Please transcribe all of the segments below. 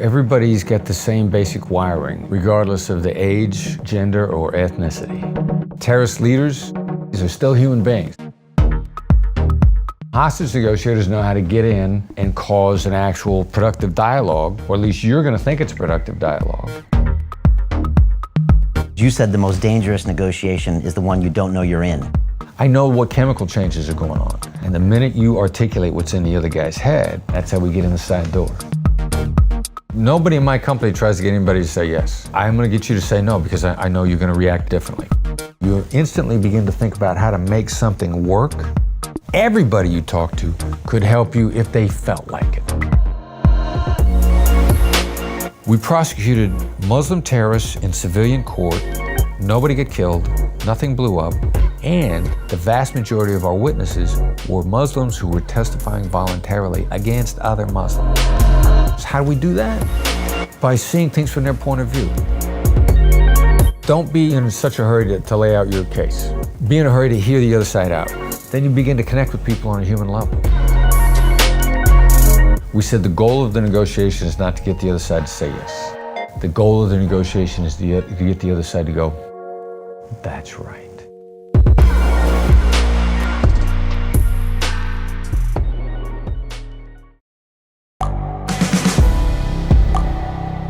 Everybody's got the same basic wiring, regardless of the age, gender, or ethnicity. Terrorist leaders, these are still human beings. Hostage negotiators know how to get in and cause an actual productive dialogue, or at least you're going to think it's a productive dialogue. You said the most dangerous negotiation is the one you don't know you're in. I know what chemical changes are going on, and the minute you articulate what's in the other guy's head, that's how we get in the side door. Nobody in my company tries to get anybody to say yes. I'm going to get you to say no because I know you're going to react differently. You instantly begin to think about how to make something work. Everybody you talk to could help you if they felt like it. We prosecuted Muslim terrorists in civilian court. Nobody got killed, nothing blew up, and the vast majority of our witnesses were Muslims who were testifying voluntarily against other Muslims. So how do we do that? By seeing things from their point of view. Don't be in such a hurry to lay out your case. Be in a hurry to hear the other side out. Then you begin to connect with people on a human level. We said the goal of the negotiation is not to get the other side to say yes. The goal of the negotiation is to get the other side to go, that's right.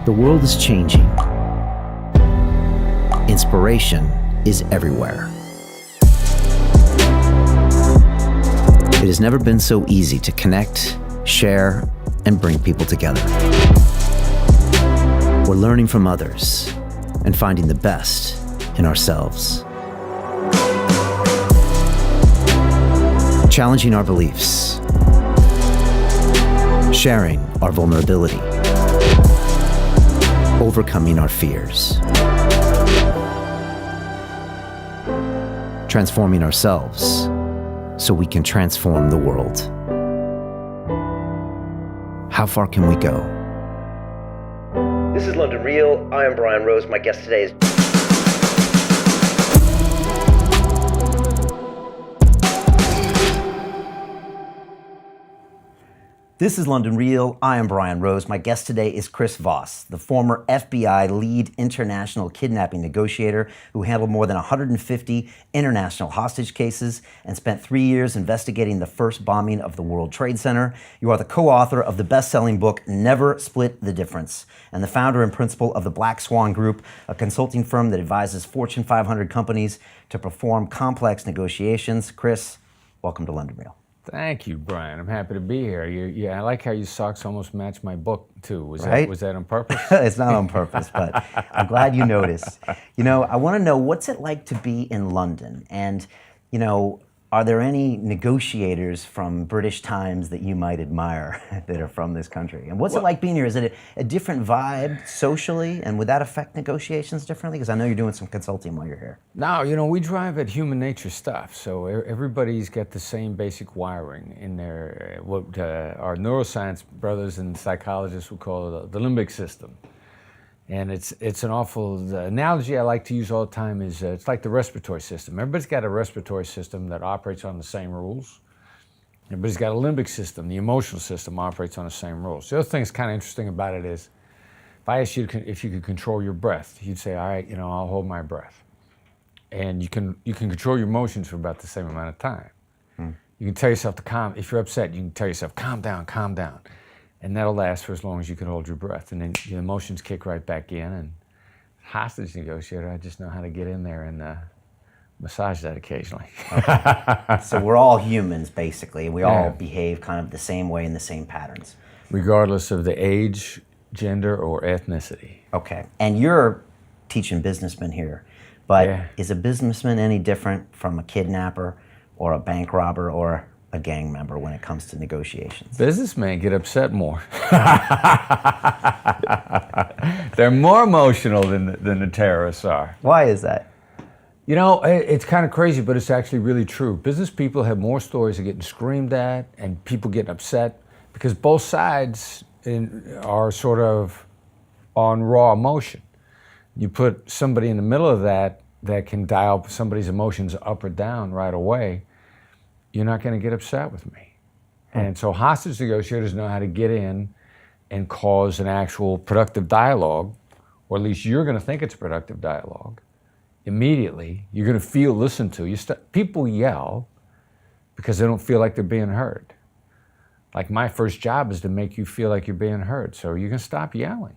The world is changing. Inspiration is everywhere. It has never been so easy to connect, share, and bring people together. We're learning from others and finding the best in ourselves. Challenging our beliefs. Sharing our vulnerability. Overcoming our fears. Transforming ourselves so we can transform the world. How far can we go? This is London Real. I am Brian Rose. My guest today is... This is London Real. I am Brian Rose. My guest today is Chris Voss, the former FBI lead international kidnapping negotiator who handled more than 150 international hostage cases and spent 3 years investigating the first bombing of the World Trade Center. You are the co-author of the best-selling book, Never Split the Difference, and the founder and principal of the Black Swan Group, a consulting firm that advises Fortune 500 companies to perform complex negotiations. Chris, welcome to London Real. Thank you, Brian. I'm happy to be here. I like how your socks almost match my book, too. Was that on purpose? It's not on purpose, but I'm glad you noticed. You know, I want to know, what's it like to be in London? And, you know, are there any negotiators from British times that you might admire that are from this country? And what's it like being here? Is it a different vibe socially? And would that affect negotiations differently? Because I know you're doing some consulting while you're here. No, you know, we drive at human nature stuff. So everybody's got the same basic wiring in their, what our neuroscience brothers and psychologists would call the limbic system. And it's an awful, the analogy I like to use all the time is it's like the respiratory system. Everybody's got a respiratory system that operates on the same rules. Everybody's got a limbic system. The emotional system operates on the same rules. The other thing that's kind of interesting about it is, if I asked you if you could control your breath, you'd say, all right, you know, I'll hold my breath. And you can control your emotions for about the same amount of time. You can tell yourself to calm. If you're upset, you can tell yourself, calm down, calm down. And that'll last for as long as you can hold your breath. And then your emotions kick right back in. And hostage negotiator, I just know how to get in there and massage that occasionally. Okay. So we're all humans, basically. We all behave kind of the same way in the same patterns. Regardless of the age, gender, or ethnicity. Okay. And you're teaching businessmen here. But is a businessman any different from a kidnapper or a bank robber or a gang member when it comes to negotiations? Businessmen get upset more. They're more emotional than the terrorists are. Why is that? You know, it's kind of crazy, but it's actually really true. Business people have more stories of getting screamed at and people getting upset because both sides are sort of on raw emotion. You put somebody in the middle of that can dial somebody's emotions up or down right away, you're not going to get upset with me. And so hostage negotiators know how to get in and cause an actual productive dialogue, or at least you're going to think it's a productive dialogue, immediately you're going to feel listened to. People yell because they don't feel like they're being heard. Like, my first job is to make you feel like you're being heard, so you can stop yelling.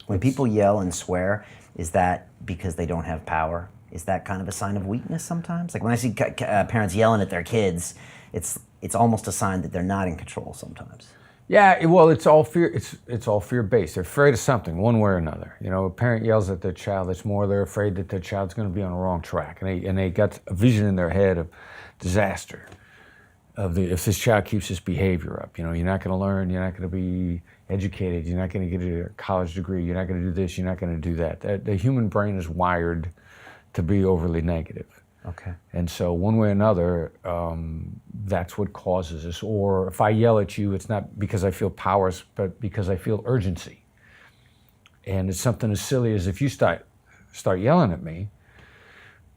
When people yell and swear, is that because they don't have power? Is that kind of a sign of weakness sometimes? Like, when I see parents yelling at their kids, it's almost a sign that they're not in control sometimes. Yeah, well, it's all fear. It's all fear-based. They're afraid of something, one way or another. You know, a parent yells at their child, it's more they're afraid that their child's going to be on the wrong track, and they got a vision in their head of disaster. If this child keeps this behavior up, you know, you're not going to learn, you're not going to be educated, you're not going to get a college degree, you're not going to do this, you're not going to do that. The human brain is wired to be overly negative. Okay. And so one way or another, that's what causes this. Or if I yell at you, it's not because I feel powerless, but because I feel urgency. And it's something as silly as if you start yelling at me,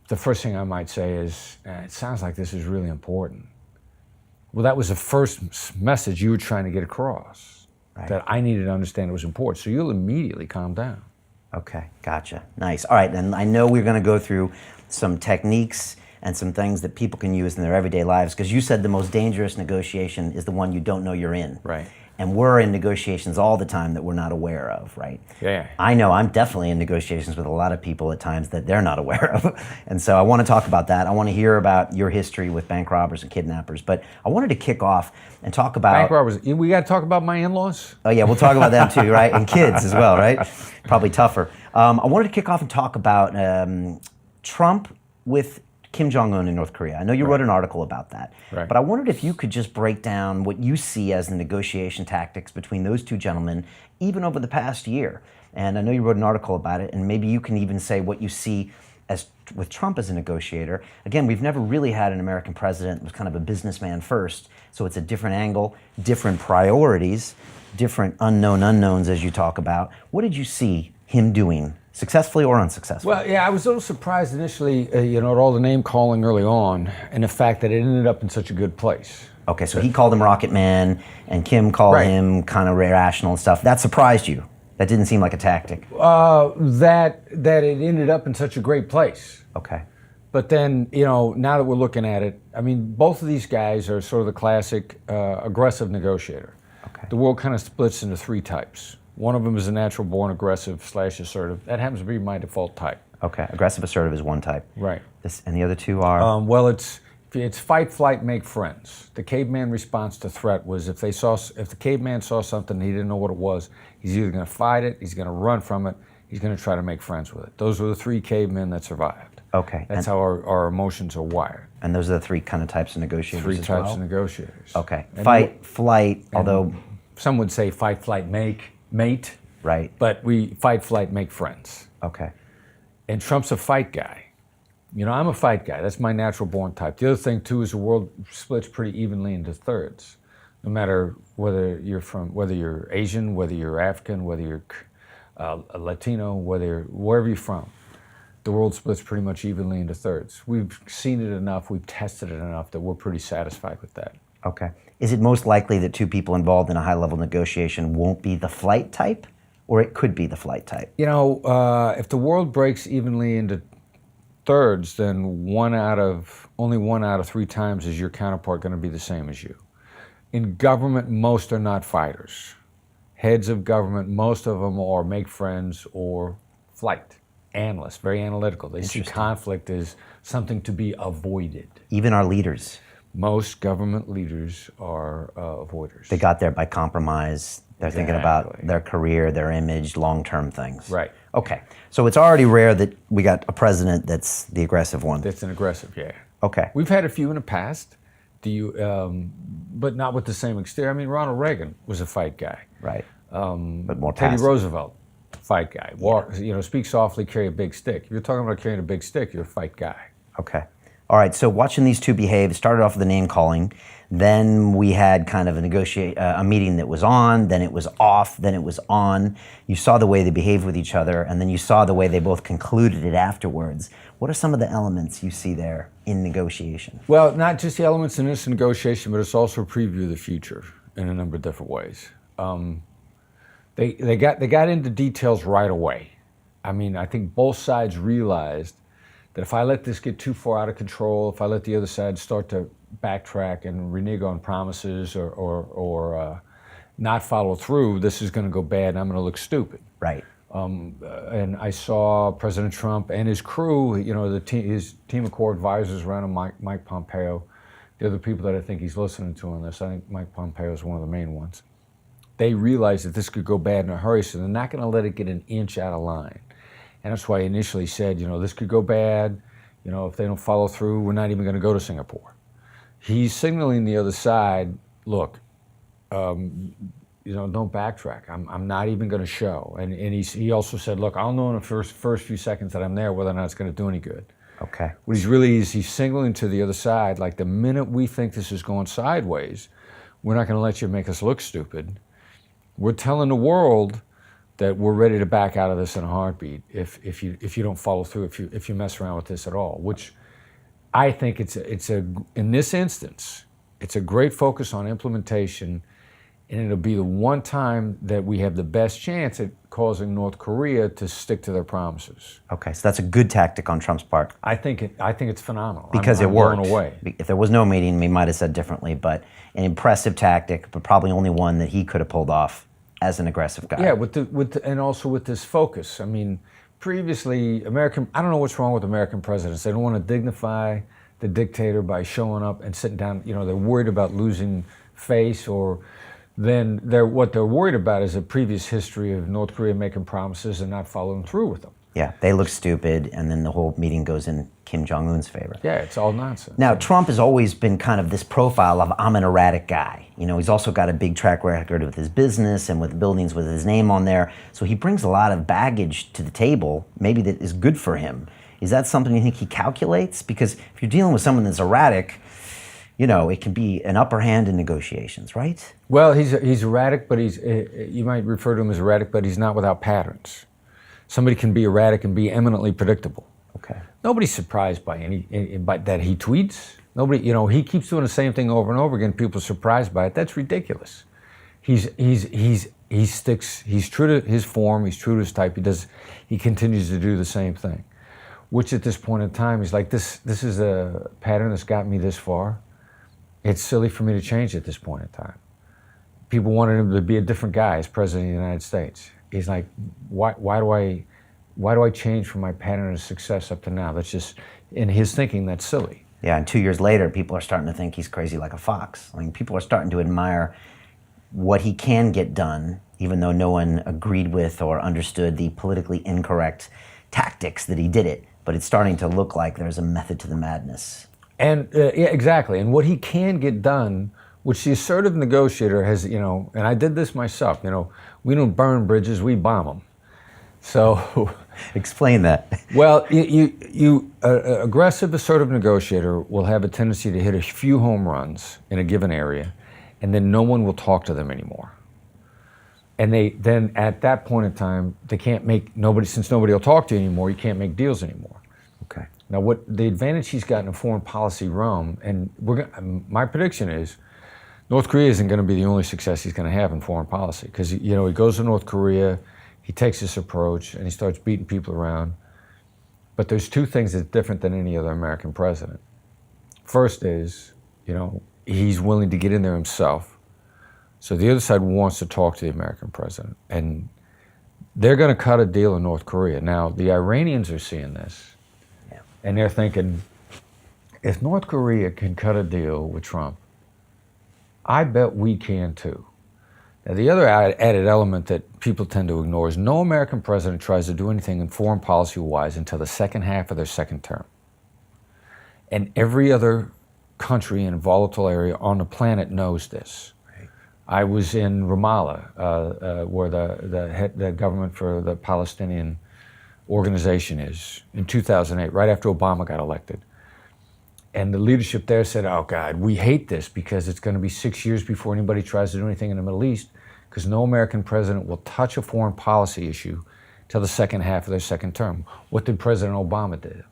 the first thing I might say is, it sounds like this is really important. Well, that was the first message you were trying to get across, right, that I needed to understand it was important. So you'll immediately calm down. Okay, gotcha. Nice. All right, and I know we're going to go through some techniques and some things that people can use in their everyday lives, because you said the most dangerous negotiation is the one you don't know you're in. Right. And we're in negotiations all the time that we're not aware of, right? Yeah. I know I'm definitely in negotiations with a lot of people at times that they're not aware of. And so I want to talk about that. I want to hear about your history with bank robbers and kidnappers. But I wanted to kick off and talk about... Bank robbers. We got to talk about my in-laws? Oh, yeah, we'll talk about them too, right? And kids as well, right? Probably tougher. I wanted to kick off and talk about Trump with Kim Jong-un in North Korea. I know you wrote an article about that, but I wondered if you could just break down what you see as the negotiation tactics between those two gentlemen, even over the past year. And I know you wrote an article about it, and maybe you can even say what you see as with Trump as a negotiator. Again, we've never really had an American president who was kind of a businessman first, so it's a different angle, different priorities, different unknown unknowns as you talk about. What did you see him doing, successfully or unsuccessfully? Well, yeah, I was a little surprised initially, at all the name calling early on, and the fact that it ended up in such a good place. Okay, so he called him Rocket Man, and Kim called him kind of irrational and stuff. That surprised you? That didn't seem like a tactic? That it ended up in such a great place. Okay. But then, now that we're looking at it, I mean, both of these guys are sort of the classic aggressive negotiator. Okay. The world kind of splits into three types. One of them is a natural-born aggressive/assertive. That happens to be my default type. Okay, aggressive assertive is one type. Right. And the other two are? Well, it's fight, flight, make friends. The caveman response to threat was if the caveman saw something he didn't know what it was, he's either going to fight it, he's going to run from it, he's going to try to make friends with it. Those were the three cavemen that survived. Okay. That's how our emotions are wired. And those are the three kind of types of negotiators Three as types well? of negotiators. Okay. And Fight, flight, although... Some would say fight, flight, mate. Right. But we fight, flight, make friends. Okay. And Trump's a fight guy. I'm a fight guy. That's my natural born type. The other thing too is the world splits pretty evenly into thirds. No matter whether you're Asian, whether you're African, whether you're a Latino, wherever you're from, the world splits pretty much evenly into thirds. We've seen it enough, we've tested it enough that we're pretty satisfied with that. Okay. Is it most likely that two people involved in a high-level negotiation won't be the flight type, or it could be the flight type? If the world breaks evenly into thirds, then only one out of three times is your counterpart going to be the same as you. In government, most are not fighters. Heads of government, most of them are make friends or flight. Analysts, very analytical. They see conflict as something to be avoided. Even our leaders? Most government leaders are avoiders. They got there by compromise. They're thinking about their career, their image, long-term things. Right. Okay. So it's already rare that we got a president that's the aggressive one. That's an aggressive, yeah. Okay. We've had a few in the past, but not with the same exterior. I mean, Ronald Reagan was a fight guy. Right. But more Teddy passive. Roosevelt, fight guy. Speak softly, carry a big stick. If you're talking about carrying a big stick, you're a fight guy. Okay. All right, so watching these two behave, it started off with the name calling, then we had kind of a meeting that was on, then it was off, then it was on. You saw the way they behaved with each other, and then you saw the way they both concluded it afterwards. What are some of the elements you see there in negotiation? Well, not just the elements in this negotiation, but it's also a preview of the future in a number of different ways. They got into details right away. I mean, I think both sides realized that if I let this get too far out of control, if I let the other side start to backtrack and renege on promises or not follow through, this is going to go bad and I'm going to look stupid. Right. And I saw President Trump and his crew, his team of core advisors around him, Mike Pompeo, the other people that I think he's listening to on this. I think Mike Pompeo is one of the main ones. They realized that this could go bad in a hurry, so they're not going to let it get an inch out of line. And that's why he initially said, this could go bad. If they don't follow through, we're not even going to go to Singapore. He's signaling the other side, look, don't backtrack. I'm not even going to show. And he also said, look, I'll know in the first few seconds that I'm there whether or not it's going to do any good. Okay. What he's signaling to the other side, like the minute we think this is going sideways, we're not going to let you make us look stupid. We're telling the world that we're ready to back out of this in a heartbeat if you don't follow through, if you mess around with this at all. Which I think in this instance, it's a great focus on implementation, and it'll be the one time that we have the best chance at causing North Korea to stick to their promises. Okay, so that's a good tactic on Trump's part. I think it's phenomenal. Because I'm it worked. blown away. If there was no meeting, we might have said differently, but an impressive tactic, but probably only one that he could have pulled off as an aggressive guy. Yeah, and also with this focus. I mean, previously, I don't know what's wrong with American presidents. They don't want to dignify the dictator by showing up and sitting down. They're worried about losing face, or then what they're worried about is a previous history of North Korea making promises and not following through with them. Yeah, they look stupid, and then the whole meeting goes in Kim Jong-un's favor. Yeah, it's all nonsense. Now, Trump has always been kind of this profile of, I'm an erratic guy. He's also got a big track record with his business and with buildings with his name on there. So he brings a lot of baggage to the table, maybe that is good for him. Is that something you think he calculates? Because if you're dealing with someone that's erratic, it can be an upper hand in negotiations, right? Well, he's erratic, but you might refer to him as erratic, but he's not without patterns. Somebody can be erratic and be eminently predictable. Okay. Nobody's surprised by that he tweets. Nobody, he keeps doing the same thing over and over again. People are surprised by it. That's ridiculous. He sticks. He's true to his form. He's true to his type. He continues to do the same thing, which at this point in time, he's like, this is a pattern that's got me this far. It's silly for me to change at this point in time. People wanted him to be a different guy as president of the United States. He's like, why do I change from my pattern of success up to now? That's just, in his thinking, that's silly. Yeah, and 2 years later, people are starting to think he's crazy like a fox. I mean, people are starting to admire what he can get done, even though no one agreed with or understood the politically incorrect tactics that he did it. But it's starting to look like there's a method to the madness. And yeah, exactly. And what he can get done, which the assertive negotiator has, and I did this myself, we don't burn bridges, we bomb them. So, explain that. Well, aggressive assertive negotiator will have a tendency to hit a few home runs in a given area, and then no one will talk to them anymore. And then at that point in time, they can't since nobody will talk to you anymore, you can't make deals anymore. Okay. Now, what the advantage he's got in a foreign policy realm, and my prediction is, North Korea isn't going to be the only success he's going to have in foreign policy, because he goes to North Korea, he takes this approach, and he starts beating people around. But there's two things that's different than any other American president. First is, he's willing to get in there himself. So the other side wants to talk to the American president, and they're going to cut a deal in North Korea. Now, the Iranians are seeing this, and they're thinking, if North Korea can cut a deal with Trump, I bet we can too. Now, the other added element that people tend to ignore is no American president tries to do anything in foreign policy-wise until the second half of their second term. And every other country in a volatile area on the planet knows this. Right. I was in Ramallah, where the government for the Palestinian organization is, in 2008, right after Obama got elected. And the leadership there said, oh God, we hate this because it's going to be 6 years before anybody tries to do anything in the Middle East, because no American president will touch a foreign policy issue till the second half of their second term. What did President Obama do?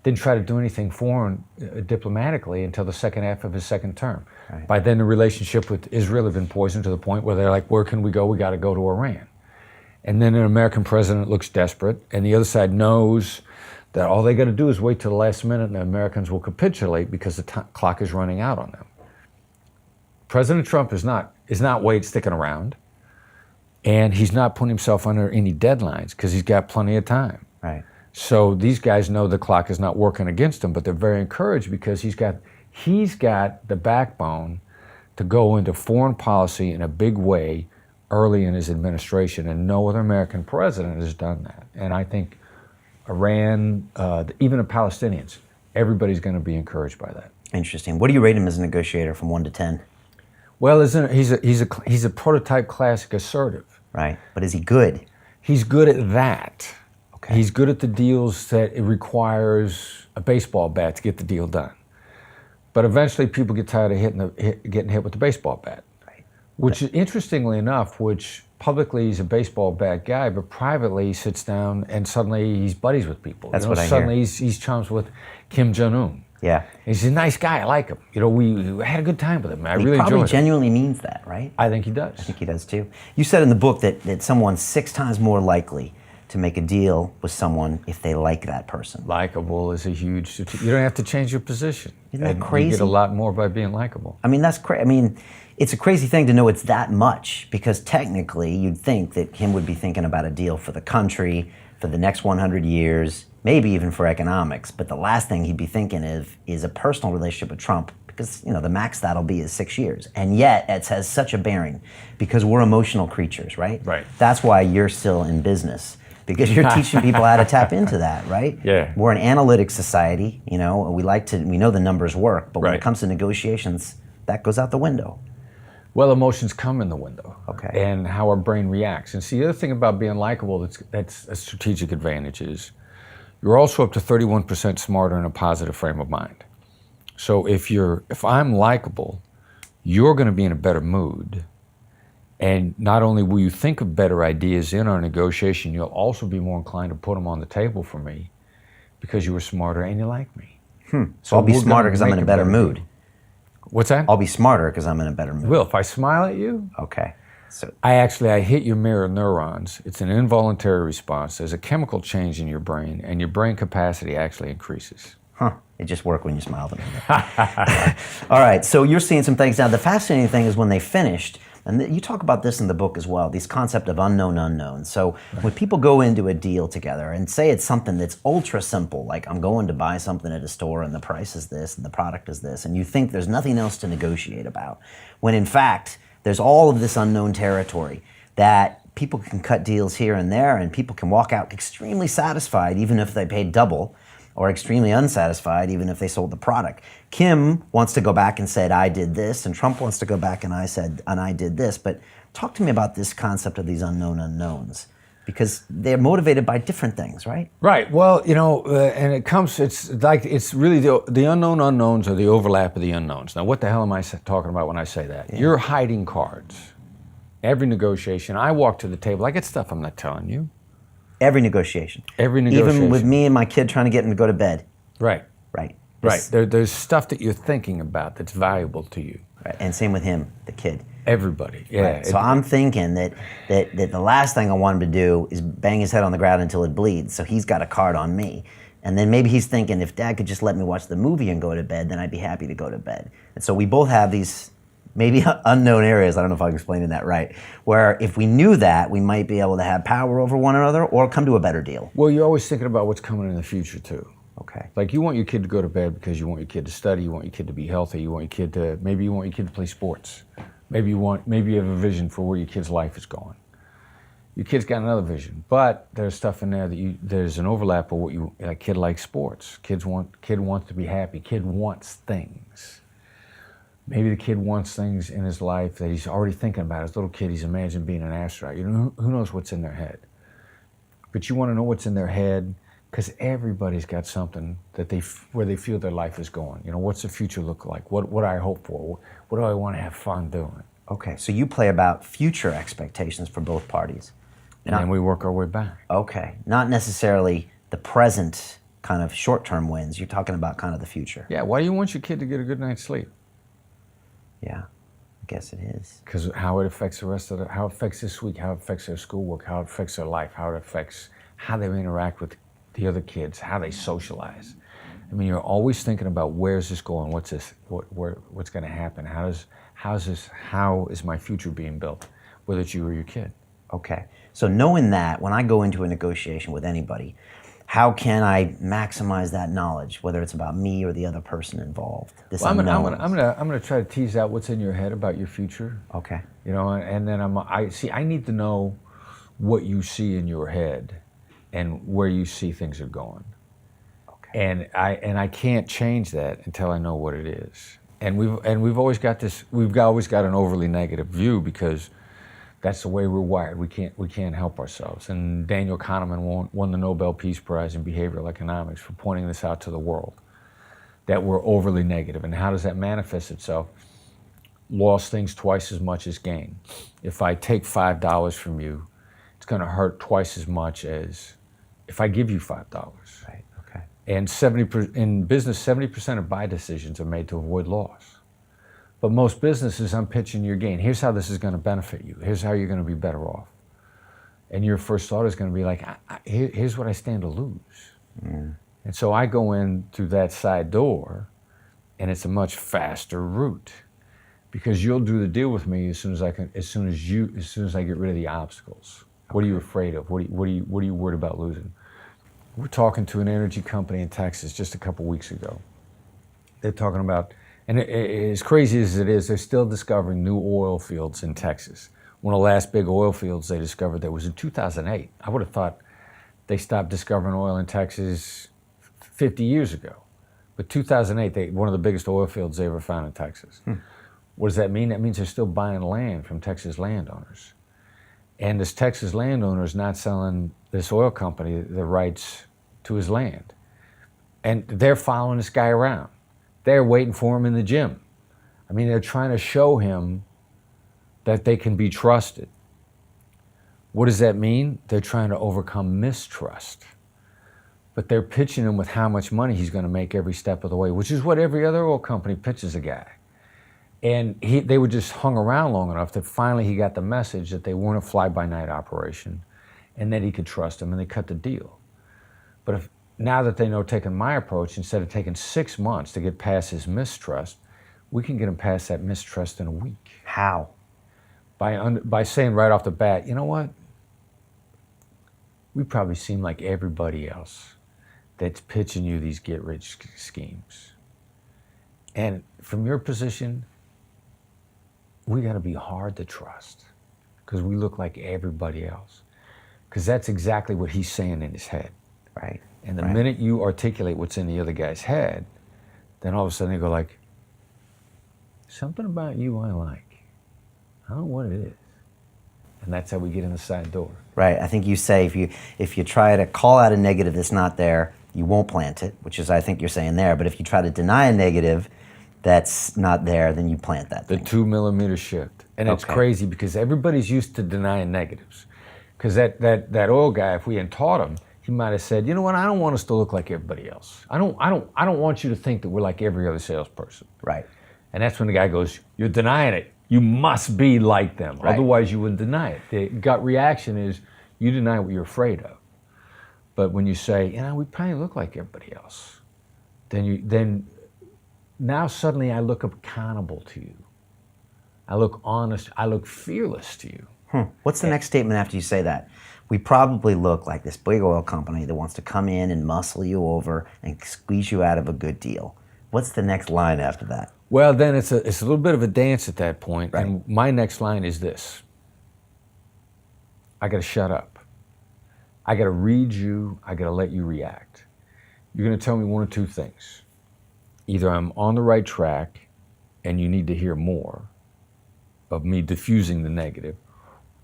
Didn't try to do anything foreign diplomatically until the second half of his second term. Right. By then the relationship with Israel had been poisoned to the point where they're like, where can we go? We got to go to Iran. And then an American president looks desperate, and the other side knows that all they got to do is wait till the last minute and the Americans will capitulate because the clock is running out on them. President Trump is not sticking around, and he's not putting himself under any deadlines because he's got plenty of time. Right. So these guys know the clock is not working against him, but they're very encouraged because he's got the backbone to go into foreign policy in a big way early in his administration, and no other American president has done that. And I think Iran, even the Palestinians, everybody's going to be encouraged by that. Interesting. What do you rate him as a negotiator from 1 to 10? Well, he's a prototype classic assertive. Right. But is he good? He's good at that. Okay. He's good at the deals that it requires a baseball bat to get the deal done. But eventually people get tired of getting hit with the baseball bat. Right. Which, interestingly enough, publicly he's a baseball bat guy, but privately he sits down and suddenly he's buddies with people. That's what I hear. Suddenly he's chums with Kim Jong-un. Yeah. He's a nice guy. I like him. We had a good time with him. I really He probably enjoyed him. genuinely means that, right? I think he does. I think he does too. You said in the book that someone's 6 times more likely to make a deal with someone if they like that person. Likeable is a huge. You don't have to change your position. Isn't that And crazy? You get a lot more by being likable. I mean, that's crazy. I mean, it's a crazy thing to know it's that much, because technically you'd think that Kim would be thinking about a deal for the country, for the next 100 years, maybe even for economics. But the last thing he'd be thinking is a personal relationship with Trump, because the max that'll be is 6 years. And yet it has such a bearing because we're emotional creatures, right? Right. That's why you're still in business, because you're teaching people how to tap into that, right? Yeah. We're an analytic society, we know the numbers work, but when Right. it comes to negotiations, that goes out the window. Well, emotions come in the window. Okay. And how our brain reacts. And see, the other thing about being likable that's a strategic advantage is you're also up to 31% smarter in a positive frame of mind. So if I'm likable, you're going to be in a better mood. And not only will you think of better ideas in our negotiation, you'll also be more inclined to put them on the table for me because you were smarter and you like me. So I'll be we're smarter gonna because I'm in make a better deal. mood. What's that? I'll be smarter because I'm in a better mood. Will, if I smile at you, Okay. So I hit your mirror neurons. It's an involuntary response. There's a chemical change in your brain, and your brain capacity actually increases. it just worked when you smiled at me. All right. So you're seeing some things now. The fascinating thing is when they finished, and you talk about this in the book as well, these concept of unknown unknowns. So when people go into a deal together and say it's something that's ultra simple, like I'm going to buy something at a store and the price is this and the product is this, and you think there's nothing else to negotiate about, when in fact there's all of this unknown territory that people can cut deals here and there, and people can walk out extremely satisfied even if they paid double, or extremely unsatisfied even if they sold the product. Kim wants to go back and said, I did this, and Trump wants to go back and I did this. But talk to me about this concept of these unknown unknowns, because they're motivated by different things, right? Right. Well, and it's really the unknown unknowns are the overlap of the unknowns. Now, what the hell am I talking about when I say that? Yeah. You're hiding cards. Every negotiation, I walk to the table, I get stuff I'm not telling you. Every negotiation. Every negotiation. Even with me and my kid trying to get him to go to bed. Right. Right. Right. There's stuff that you're thinking about that's valuable to you. Right. And same with him, the kid. Everybody. Yeah. Right. So I'm thinking that the last thing I want him to do is bang his head on the ground until it bleeds. So he's got a card on me. And then maybe he's thinking, if Dad could just let me watch the movie and go to bed, then I'd be happy to go to bed. And so we both have these maybe unknown areas, I don't know if I'm explaining that right, where if we knew that, we might be able to have power over one another or come to a better deal. Well, you're always thinking about what's coming in the future, too. Okay. Like you want your kid to go to bed because you want your kid to study, you want your kid to be healthy, you want your kid to play sports. Maybe you have a vision for where your kid's life is going. Your kid's got another vision, but there's stuff in there that there's an overlap of what kid likes sports. Kid wants to be happy. Kid wants things. Maybe the kid wants things in his life that he's already thinking about. As a little kid, he's imagined being an astronaut. Who knows what's in their head? But you want to know what's in their head because everybody's got something where they feel their life is going. What's the future look like? What do I hope for? What do I want to have fun doing? Okay, so you play about future expectations for both parties. And then we work our way back. Okay, not necessarily the present kind of short-term wins. You're talking about kind of the future. Yeah, why do you want your kid to get a good night's sleep? Yeah. guess it is. Because how it affects the rest of how it affects this week, how it affects their schoolwork, how it affects their life, how it affects how they interact with the other kids, how they socialize. I mean, you're always thinking about where's this going, what's this, what's going to happen, how is my future being built, whether it's you or your kid. Okay. So knowing that, when I go into a negotiation with anybody, how can I maximize that knowledge, whether it's about me or the other person involved? Well, I'm gonna try to tease out what's in your head about your future. Okay. You know, and then I need to know what you see in your head and where you see things are going. Okay. And I can't change that until I know what it is. And we've always got an overly negative view because that's the way we're wired. We can't help ourselves. And Daniel Kahneman won the Nobel Peace Prize in behavioral economics for pointing this out to the world, that we're overly negative. And how does that manifest itself? Lost things twice as much as gain. If I take $5 from you, it's going to hurt twice as much as if I give you $5. Right. Okay. And in business, 70% of buy decisions are made to avoid loss. But most businesses, I'm pitching your gain. Here's how this is going to benefit you. Here's how you're going to be better off. And your first thought is going to be like, here's what I stand to lose. Mm. And so I go in through that side door, and it's a much faster route because you'll do the deal with me as soon as I get rid of the obstacles. Okay. What are you afraid of? What are you worried about losing? We're talking to an energy company in Texas just a couple weeks ago. They're talking about, and as crazy as it is, they're still discovering new oil fields in Texas. One of the last big oil fields they discovered that was in 2008. I would have thought they stopped discovering oil in Texas 50 years ago. But 2008, one of the biggest oil fields they ever found in Texas. What does that mean? That means they're still buying land from Texas landowners. And this Texas landowner is not selling this oil company the rights to his land. And they're following this guy around. They're waiting for him in the gym. I mean, they're trying to show him that they can be trusted. What does that mean? They're trying to overcome mistrust. But they're pitching him with how much money he's going to make every step of the way, which is what every other oil company pitches a guy. And they were just hung around long enough that finally he got the message that they weren't a fly-by-night operation and that he could trust them, and they cut the deal. But now that they know taking my approach, instead of taking 6 months to get past his mistrust, we can get him past that mistrust in a week. How? By saying right off the bat, you know what? We probably seem like everybody else that's pitching you these get-rich schemes. And from your position, we got to be hard to trust because we look like everybody else. Because that's exactly what he's saying in his head. Right. And the minute you articulate what's in the other guy's head, then all of a sudden they go like, something about you I like. I don't know what it is. And that's how we get in the side door. Right. I think you say if you try to call out a negative that's not there, you won't plant it, which is I think you're saying there. But if you try to deny a negative that's not there, then you plant that thing. The 2 millimeter shift. And it's crazy because everybody's used to denying negatives. Because that oil guy, if we hadn't taught him, he might have said, you know what, I don't want us to look like everybody else. I don't want you to think that we're like every other salesperson. Right. And that's when the guy goes, you're denying it. You must be like them. Right. Otherwise you wouldn't deny it. The gut reaction is you deny what you're afraid of. But when you say, you know, we probably look like everybody else, then now suddenly I look accountable to you. I look honest. I look fearless to you. What's the next statement after you say that? We probably look like this big oil company that wants to come in and muscle you over and squeeze you out of a good deal. What's the next line after that? Well, then it's a little bit of a dance at that point. Right. And my next line is this. I got to shut up. I got to read you. I got to let you react. You're going to tell me one or two things. Either I'm on the right track and you need to hear more of me diffusing the negative,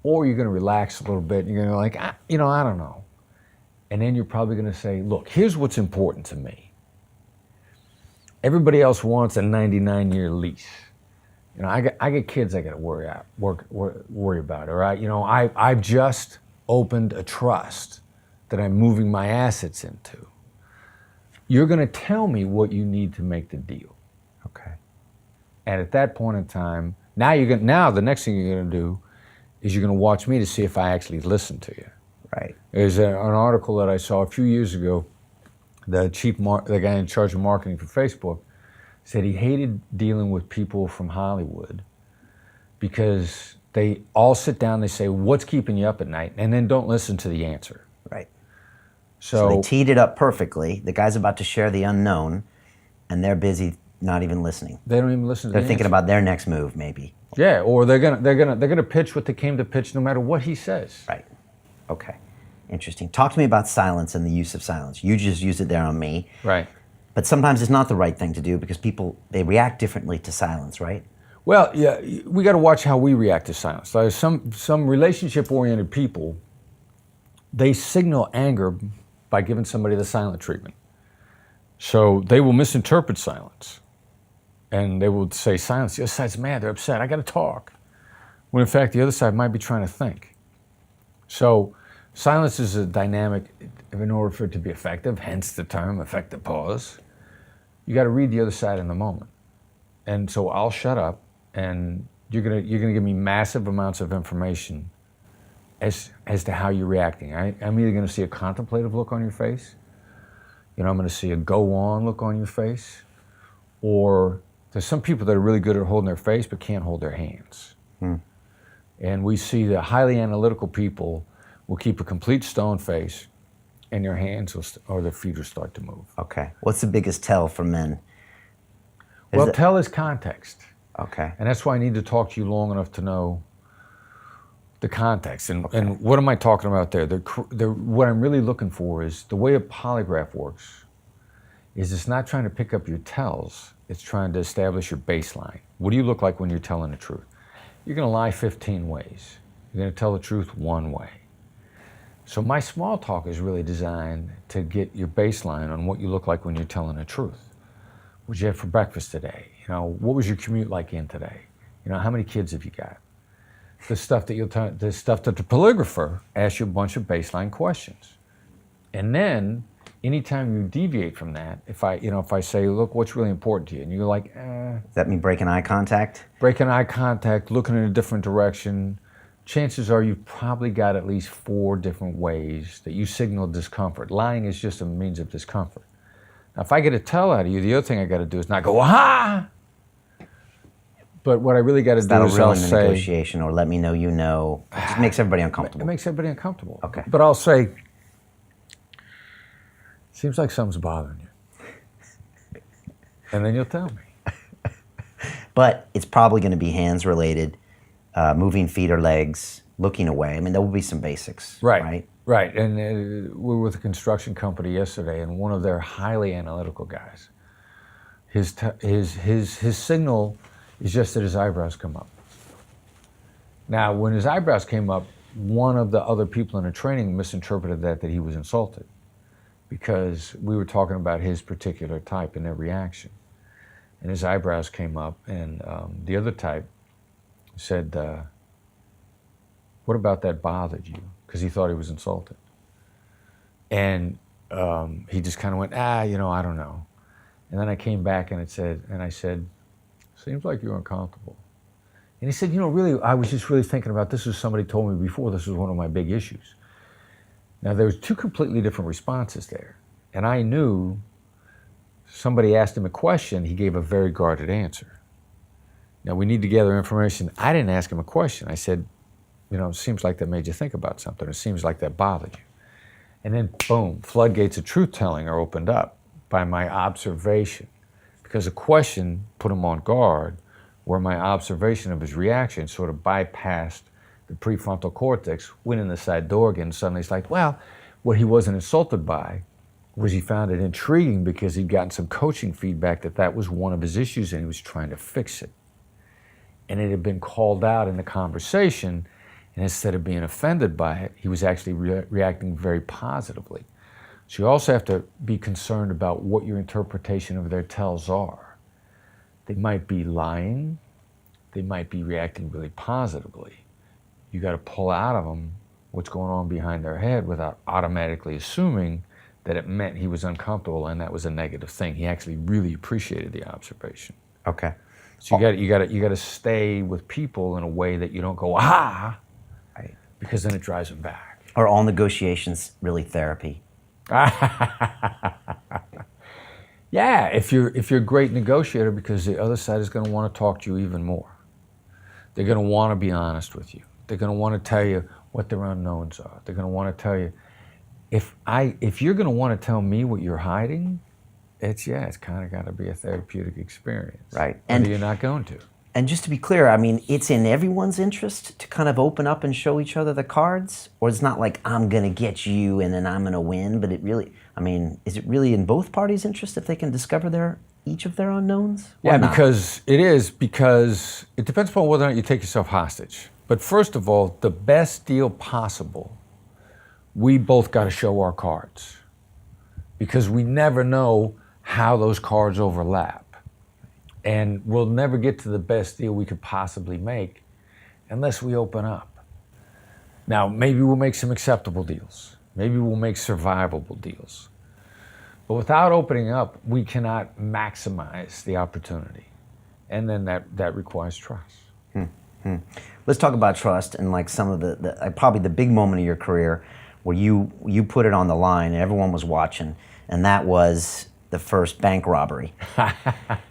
or you're going to relax a little bit and you're going to like, I don't know. And then you're probably going to say, look, here's what's important to me. Everybody else wants a 99-year lease. You know, I got kids I got to worry about. All right, you know, I've just opened a trust that I'm moving my assets into. You're going to tell me what you need to make the deal. Okay. And at that point in time, Now the next thing you're going to do is you're going to watch me to see if I actually listen to you. Right. There's an article that I saw a few years ago. The guy in charge of marketing for Facebook said he hated dealing with people from Hollywood because they all sit down, they say, what's keeping you up at night? And then don't listen to the answer. Right. So they teed it up perfectly. The guy's about to share the unknown, and they're busy not even listening. they don't even listen to They're the thinking answer. about their next move, maybe. Yeah, or they're gonna pitch what they came to pitch no matter what he says. Right. Okay. Interesting. Talk to me about silence and the use of silence. You just used it there on me. Right. But sometimes it's not the right thing to do because people, they react differently to silence, right? Well, yeah, we got to watch how we react to silence. There's some relationship-oriented people, they signal anger by giving somebody the silent treatment. So they will misinterpret silence, and they will say silence. The other side's mad. They're upset. I got to talk. When in fact the other side might be trying to think. So silence is a dynamic. In order for it to be effective, hence the term effective pause, you got to read the other side in the moment. And so I'll shut up, and you're gonna give me massive amounts of information as to how you're reacting. I'm either gonna see a contemplative look on your face, I'm gonna see a go on look on your face, or there's some people that are really good at holding their face but can't hold their hands. And we see the highly analytical people will keep a complete stone face, and their hands or their feet will start to move. Okay. What's the biggest tell for men? Tell is context. Okay. And that's why I need to talk to you long enough to know the context. And what am I talking about there? What I'm really looking for is the way a polygraph works is it's not trying to pick up your tells, it's trying to establish your baseline. What do you look like when you're telling the truth? You're going to lie 15 ways. You're going to tell the truth one way. So my small talk is really designed to get your baseline on what you look like when you're telling the truth. What'd you have for breakfast today? What was your commute like in today? How many kids have you got? The stuff that the polygrapher asks you a bunch of baseline questions. And then anytime you deviate from that, if I say, look, what's really important to you? And you're like, Does that mean breaking eye contact? breaking eye contact, looking in a different direction, chances are you've probably got at least 4 different ways that you signal discomfort. Lying is just a means of discomfort. Now, if I get a tell out of you, the other thing I got to do is not go, aha! But what I really got to do That'll is I'll ruin the say, negotiation, or let me know you know. It just makes everybody uncomfortable. it makes everybody uncomfortable. Okay. But I'll say, seems like something's bothering you. And then you'll tell me. But it's probably going to be hands related, moving feet or legs, looking away. I mean, there will be some basics, right? Right. And we were with a construction company yesterday, and one of their highly analytical guys, his signal is just that his eyebrows come up. Now, when his eyebrows came up, one of the other people in the training misinterpreted that he was insulted, because we were talking about his particular type and their reaction. And his eyebrows came up, and the other type said, what about that bothered you? Because he thought he was insulted. And he just kind of went, I don't know. And then I came back and I said, seems like you're uncomfortable. And he said, really, I was just really thinking about this. As somebody told me before, this was one of my big issues. Now, there was 2 completely different responses there. And I knew somebody asked him a question, he gave a very guarded answer. Now, we need to gather information. I didn't ask him a question. I said, it seems like that made you think about something. It seems like that bothered you. And then, boom, floodgates of truth-telling are opened up by my observation. Because a question put him on guard, where my observation of his reaction sort of bypassed the prefrontal cortex, went in the side door again, and suddenly it's like, well, what he wasn't insulted by was he found it intriguing because he'd gotten some coaching feedback that was one of his issues and he was trying to fix it. And it had been called out in the conversation, and instead of being offended by it, he was actually reacting very positively. So you also have to be concerned about what your interpretation of their tells are. They might be lying. They might be reacting really positively. You got to pull out of them what's going on behind their head without automatically assuming that it meant he was uncomfortable and that was a negative thing. He actually really appreciated the observation. Okay. So you got to stay with people in a way that you don't go Right. because then it drives them back. Are all negotiations really therapy? Yeah, if you're a great negotiator, because the other side is going to want to talk to you even more. They're going to want to be honest with you. They're going to want to tell you what their unknowns are. They're going to want to tell you, if you're going to want to tell me what you're hiding, it's kind of got to be a therapeutic experience. Right. And you're not going to. And just to be clear, I mean, it's in everyone's interest to kind of open up and show each other the cards? Or it's not like, I'm going to get you and then I'm going to win, but it really, I mean, is it really in both parties' interest if they can discover each of their unknowns? Yeah, because it depends upon whether or not you take yourself hostage. But first of all, the best deal possible, we both got to show our cards. Because we never know how those cards overlap. And we'll never get to the best deal we could possibly make unless we open up. Now, maybe we'll make some acceptable deals. Maybe we'll make survivable deals. But without opening up, we cannot maximize the opportunity. And then that requires trust. Let's talk about trust and like some of the probably the big moment of your career where you put it on the line and everyone was watching, and that was the first bank robbery.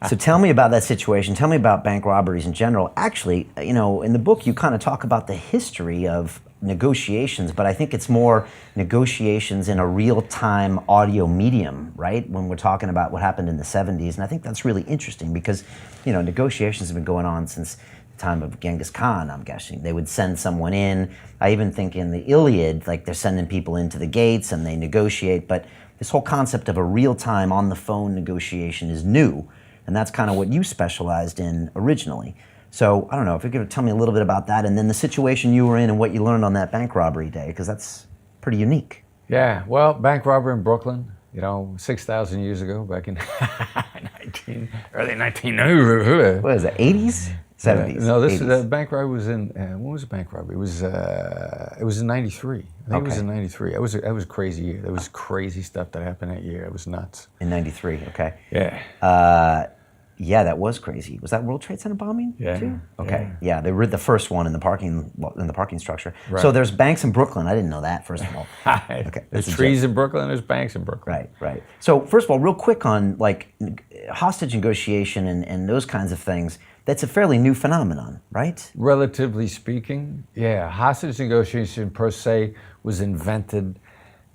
So tell me about that situation. Tell me about bank robberies in general. Actually, you know, in the book you kind of talk about the history of negotiations, but I think it's more negotiations in a real-time audio medium, right? When we're talking about what happened in the 70s. And I think that's really interesting because, you know, negotiations have been going on since the time of Genghis Khan, I'm guessing. They would send someone in. I even think in the Iliad, like they're sending people into the gates and they negotiate, but this whole concept of a real-time, on-the-phone negotiation is new, and that's kind of what you specialized in originally. So, I don't know, if you could tell me a little bit about that, and then the situation you were in and what you learned on that bank robbery day, because that's pretty unique. Yeah, well, bank robbery in Brooklyn, you know, 6,000 years ago, back in early 1900s. What is it, 80s? 70s? No, this 80s. The bank robbery was in, when was the bank robbery? It was in 93. I think it was in 93. It was a crazy year. There was crazy stuff that happened that year. It was nuts. In 93, okay. Yeah. Yeah, that was crazy. Was that World Trade Center bombing too? Okay, yeah, they were the first one in the parking structure. Right. So there's banks in Brooklyn. I didn't know that, first of all. Okay. There's trees in Brooklyn, there's banks in Brooklyn. Right. So first of all, real quick on like hostage negotiation and those kinds of things, that's a fairly new phenomenon, right? Relatively speaking, yeah. Hostage negotiation per se was invented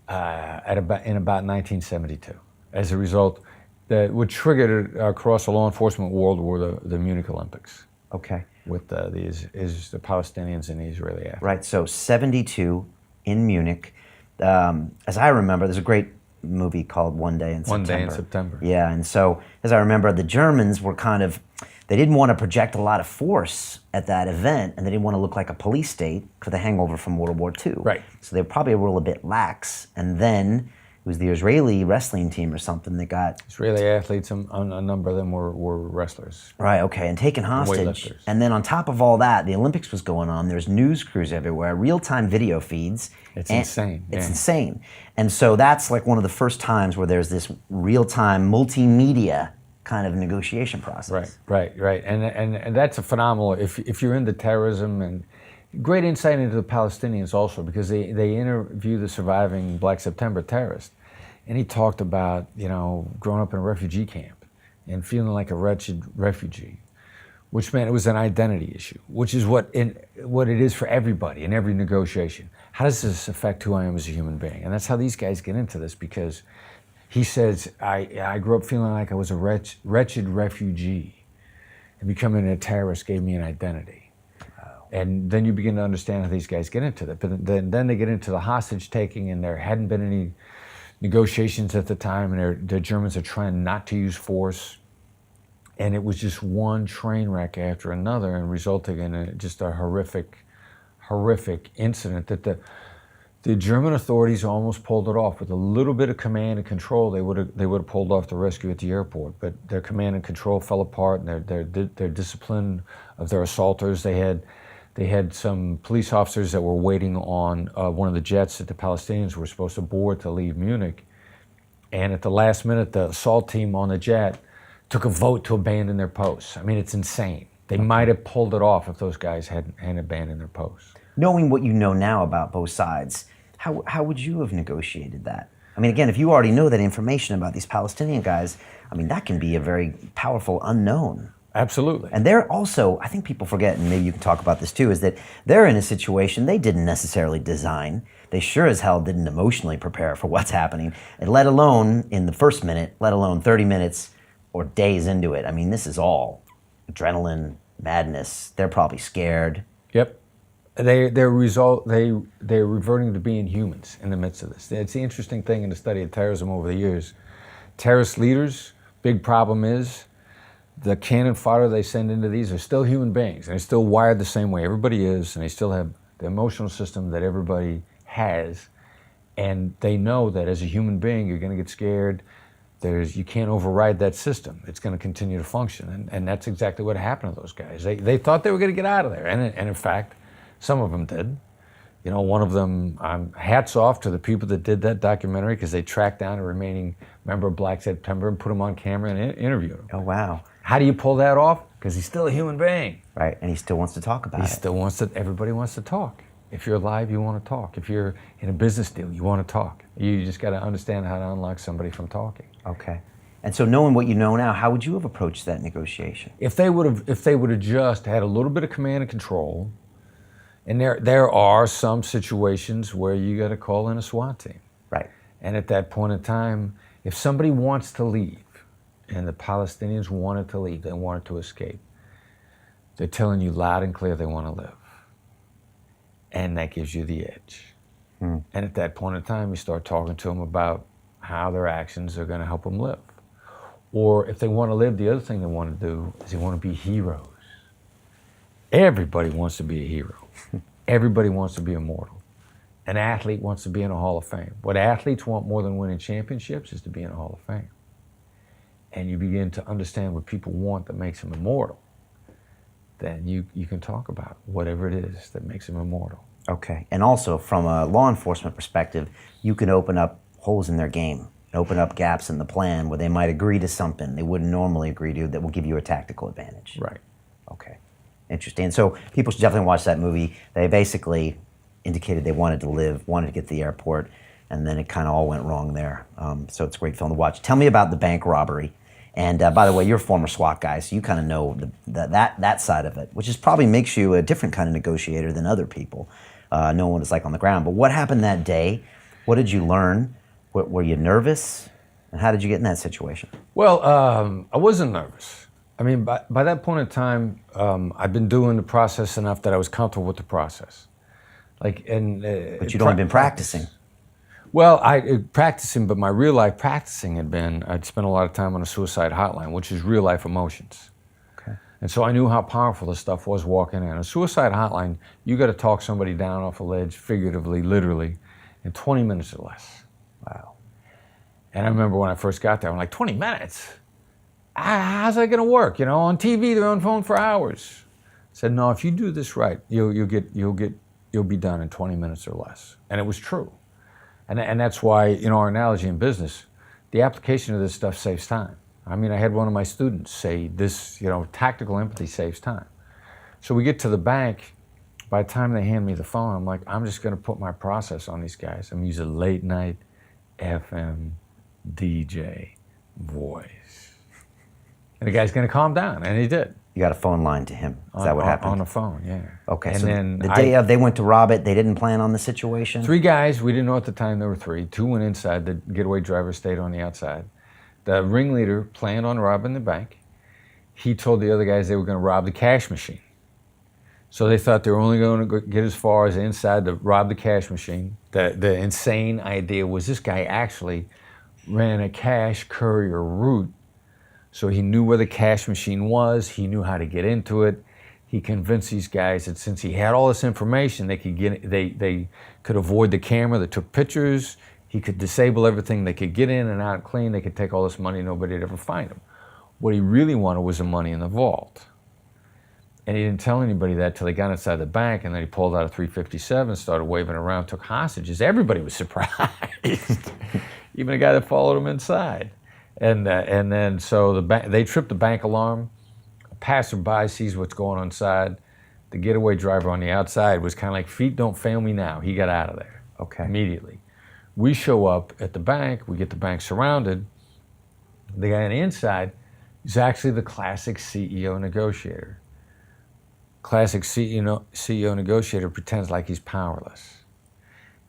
in about 1972. As a result, what triggered it across the law enforcement world were the Munich Olympics. Okay. With the Palestinians and the Israeli athletes. Right, so 72 in Munich. As I remember, there's a great movie called One Day in September. One Day in September. Yeah, and so as I remember, the Germans were they didn't want to project a lot of force at that event, and they didn't want to look like a police state for the hangover from World War II. Right. So they probably were a little bit lax, and then it was the Israeli wrestling team or something that got... Israeli athletes, a number of them were wrestlers. Right, okay, and taken hostage. Weightlifters. And then on top of all that, the Olympics was going on. There's news crews everywhere, real-time video feeds. It's insane. It's insane. And so that's like one of the first times where there's this real-time multimedia kind of negotiation process. Right. And that's a phenomenal, if you're into terrorism, and great insight into the Palestinians also, because they interview the surviving Black September terrorist. And he talked about, you know, growing up in a refugee camp and feeling like a wretched refugee, which meant it was an identity issue, which is what it is for everybody in every negotiation. How does this affect who I am as a human being? And that's how these guys get into this, because he says, I grew up feeling like I was a wretched refugee, and becoming a terrorist gave me an identity. Wow. And then you begin to understand how these guys get into that. But then they get into the hostage taking, and there hadn't been any negotiations at the time, and the Germans are trying not to use force. And it was just one train wreck after another, and resulting in just a horrific incident that the German authorities almost pulled it off. With a little bit of command and control, they would have pulled off the rescue at the airport. But their command and control fell apart, and their discipline of their assaulters. They had some police officers that were waiting on one of the jets that the Palestinians were supposed to board to leave Munich. And at the last minute, the assault team on the jet took a vote to abandon their posts. I mean, it's insane. They might have pulled it off if those guys hadn't abandoned their posts. Knowing what you know now about both sides, how would you have negotiated that? I mean, again, if you already know that information about these Palestinian guys, I mean, that can be a very powerful unknown. Absolutely. And they're also, I think people forget, and maybe you can talk about this too, is that they're in a situation they didn't necessarily design. They sure as hell didn't emotionally prepare for what's happening, and let alone in the first minute, let alone 30 minutes or days into it. I mean, this is all adrenaline, madness. They're probably scared. Yep. They're reverting to being humans in the midst of this. It's the interesting thing in the study of terrorism over the years. Terrorist leaders, big problem is the cannon fodder they send into these are still human beings, and they're still wired the same way everybody is, and they still have the emotional system that everybody has, and they know that as a human being you're going to get scared. You can't override that system. It's going to continue to function, and that's exactly what happened to those guys. They thought they were going to get out of there, and in fact, some of them did. You know, one of them, hats off to the people that did that documentary, because they tracked down a remaining member of Black September and put him on camera and interviewed him. Oh, wow. How do you pull that off? Because he's still a human being. Right, and he still wants to talk about it. Everybody wants to talk. If you're alive, you want to talk. If you're in a business deal, you want to talk. You just got to understand how to unlock somebody from talking. Okay. And so knowing what you know now, how would you have approached that negotiation? If they would have just had a little bit of command and control, and there are some situations where you got to call in a SWAT team. Right. And at that point in time, if somebody wants to leave, and the Palestinians wanted to leave, they wanted to escape, they're telling you loud and clear they want to live. And that gives you the edge. And at that point in time, you start talking to them about how their actions are going to help them live. Or if they want to live, the other thing they want to do is they want to be heroes. Everybody wants to be a hero. Everybody wants to be immortal. An athlete wants to be in a Hall of Fame. What athletes want more than winning championships is to be in a Hall of Fame. And you begin to understand what people want that makes them immortal, then you can talk about whatever it is that makes them immortal. Okay. And also, from a law enforcement perspective, you can open up holes in their game, open up gaps in the plan where they might agree to something they wouldn't normally agree to that will give you a tactical advantage. Right. Okay. Interesting. And so people should definitely watch that movie. They basically indicated they wanted to live, wanted to get to the airport, and then it kind of all went wrong there. So it's a great film to watch. Tell me about the bank robbery. And by the way, you're a former SWAT guy, so you kind of know that side of it, which is probably makes you a different kind of negotiator than other people, knowing what it's like on the ground. But what happened that day? What did you learn? Were you nervous? And how did you get in that situation? Well, I wasn't nervous. I mean, by that point in time, I'd been doing the process enough that I was comfortable with the process. But you'd only been practicing. Well, practicing, but my real life practicing had been, I'd spent a lot of time on a suicide hotline, which is real life emotions. Okay. And so I knew how powerful this stuff was walking in. A suicide hotline, you got to talk somebody down off a ledge, figuratively, literally, in 20 minutes or less. Wow. And I remember when I first got there, I'm like, 20 minutes? How's that going to work? You know, on TV, they're on phone for hours. I said, no, if you do this right, you'll be done in 20 minutes or less. And it was true. And that's why, you know, our analogy in business, the application of this stuff saves time. I mean, I had one of my students say this, you know, tactical empathy saves time. So we get to the bank. By the time they hand me the phone, I'm like, I'm just going to put my process on these guys. I'm using late night FM DJ voice. And the guy's going to calm down, and he did. You got a phone line to him. Is that what happened? On the phone, yeah. Okay, and so then the day of, they went to rob it. They didn't plan on the situation? 3 guys. We didn't know at the time there were 3. 2 went inside. The getaway driver stayed on the outside. The ringleader planned on robbing the bank. He told the other guys they were going to rob the cash machine. So they thought they were only going to get as far as inside to rob the cash machine. The insane idea was this guy actually ran a cash courier route. So he knew where the cash machine was. He knew how to get into it. He convinced these guys that since he had all this information, they could avoid the camera that took pictures. He could disable everything. They could get in and out clean. They could take all this money. Nobody'd ever find him. What he really wanted was the money in the vault. And he didn't tell anybody that till they got inside the bank, and then he pulled out a 357, started waving around, took hostages. Everybody was surprised, even the guy that followed him inside. And then so they trip the bank alarm. A passerby sees what's going on inside. The getaway driver on the outside was kind of like, feet don't fail me now. He got out of there immediately. We show up at the bank. We get the bank surrounded. The guy on the inside is actually the classic CEO negotiator. Classic CEO negotiator pretends like he's powerless.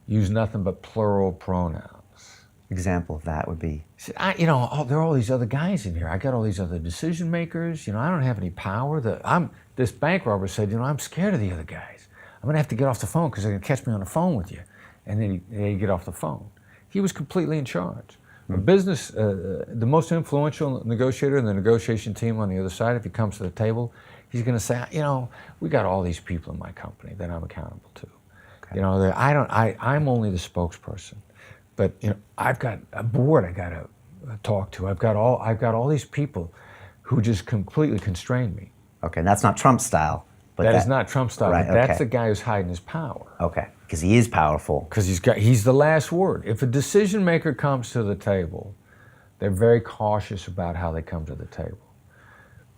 Use nothing but plural pronouns. Example of that would be? He said, there are all these other guys in here. I got all these other decision makers. I don't have any power. This bank robber said, I'm scared of the other guys. I'm gonna have to get off the phone because they're gonna catch me on the phone with you. And then they get off the phone. He was completely in charge. A business, the most influential negotiator in the negotiation team on the other side, if he comes to the table, he's gonna say, we got all these people in my company that I'm accountable to. I'm only the spokesperson. But I've got a board I got to talk to. I've got all these people who just completely constrain me. Okay, and that's not Trump style. But that is not Trump style. Right, but that's the guy who's hiding his power. Okay, because he is powerful. Because he's the last word. If a decision maker comes to the table, they're very cautious about how they come to the table.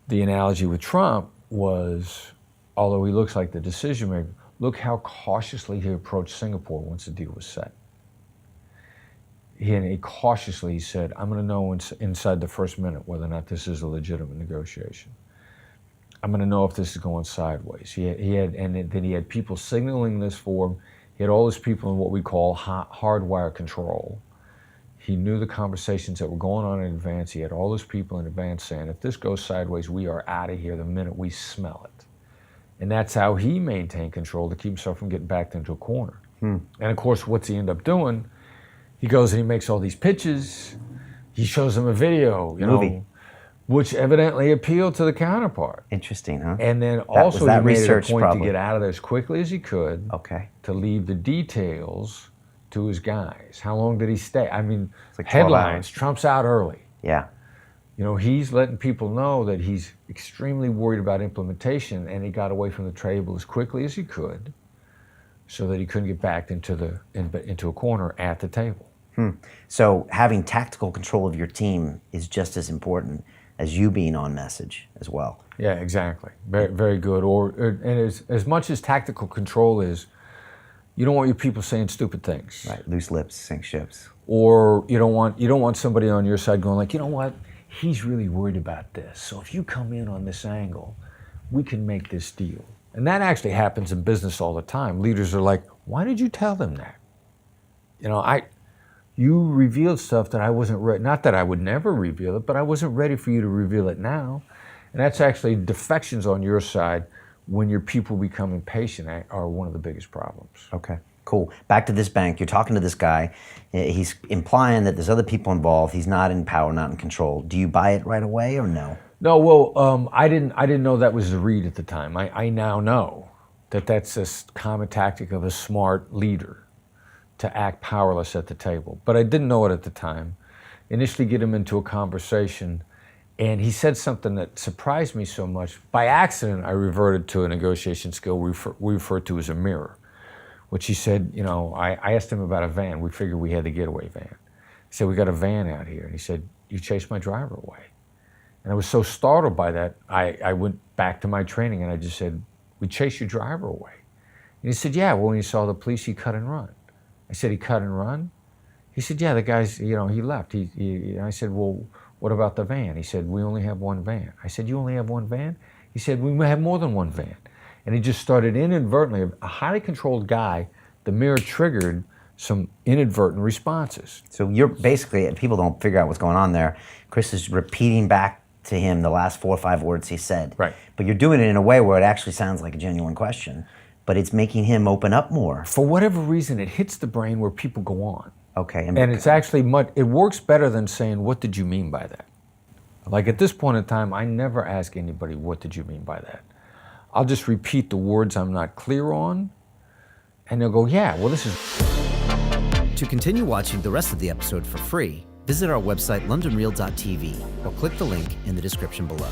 The analogy with Trump was, although he looks like the decision maker, look how cautiously he approached Singapore once the deal was set. He cautiously said, I'm going to know inside the first minute whether or not this is a legitimate negotiation. I'm going to know if this is going sideways. Then he had people signaling this for him. He had all his people in what we call hardwire control. He knew the conversations that were going on in advance. He had all his people in advance saying, if this goes sideways, we are out of here the minute we smell it. And that's how he maintained control to keep himself from getting backed into a corner. And of course, what's he end up doing? He goes and he makes all these pitches. He shows them a video, which evidently appealed to the counterpart. Interesting, huh? And then also he made it a point probably to get out of there as quickly as he could. Okay. To leave the details to his guys. How long did he stay? I mean, like headlines, Trump's out early. Yeah. He's letting people know that he's extremely worried about implementation, and he got away from the table as quickly as he could so that he couldn't get backed into a corner at the table. So having tactical control of your team is just as important as you being on message as well. Yeah, exactly. Very, very good. And as much as tactical control is, you don't want your people saying stupid things. Right, loose lips sink ships. Or you don't want somebody on your side going like, you know what, he's really worried about this. So if you come in on this angle, we can make this deal. And that actually happens in business all the time. Leaders are like, why did you tell them that? You revealed stuff that I wasn't ready, not that I would never reveal it, but I wasn't ready for you to reveal it now. And that's actually defections on your side when your people become impatient are one of the biggest problems. Okay, cool. Back to this bank, you're talking to this guy. He's implying that there's other people involved. He's not in power, not in control. Do you buy it right away or no? No, well, I didn't know that was the read at the time. I now know that that's a common tactic of a smart leader, to act powerless at the table. But I didn't know it at the time. Initially get him into a conversation, and he said something that surprised me so much. By accident, I reverted to a negotiation skill we refer to as a mirror, which he said, I asked him about a van. We figured we had the getaway van. He said, we got a van out here. And he said, you chased my driver away. And I was so startled by that, I went back to my training and I just said, we chased your driver away. And he said, yeah, well, when he saw the police, he cut and run. I said, he cut and run? He said, yeah, the guy's, he left. I said, well, what about the van? He said, we only have one van. I said, you only have one van? He said, we have more than one van. And he just started inadvertently, a highly controlled guy, the mirror triggered some inadvertent responses. So you're basically, people don't figure out what's going on there. Chris is repeating back to him the last 4 or 5 words he said. Right. But you're doing it in a way where it actually sounds like a genuine question, but it's making him open up more. For whatever reason, it hits the brain where people go on. Okay. And it's actually it works better than saying, what did you mean by that? Like at this point in time, I never ask anybody, what did you mean by that? I'll just repeat the words I'm not clear on, and they'll go, yeah, well, this is... To continue watching the rest of the episode for free, visit our website londonreal.tv or click the link in the description below.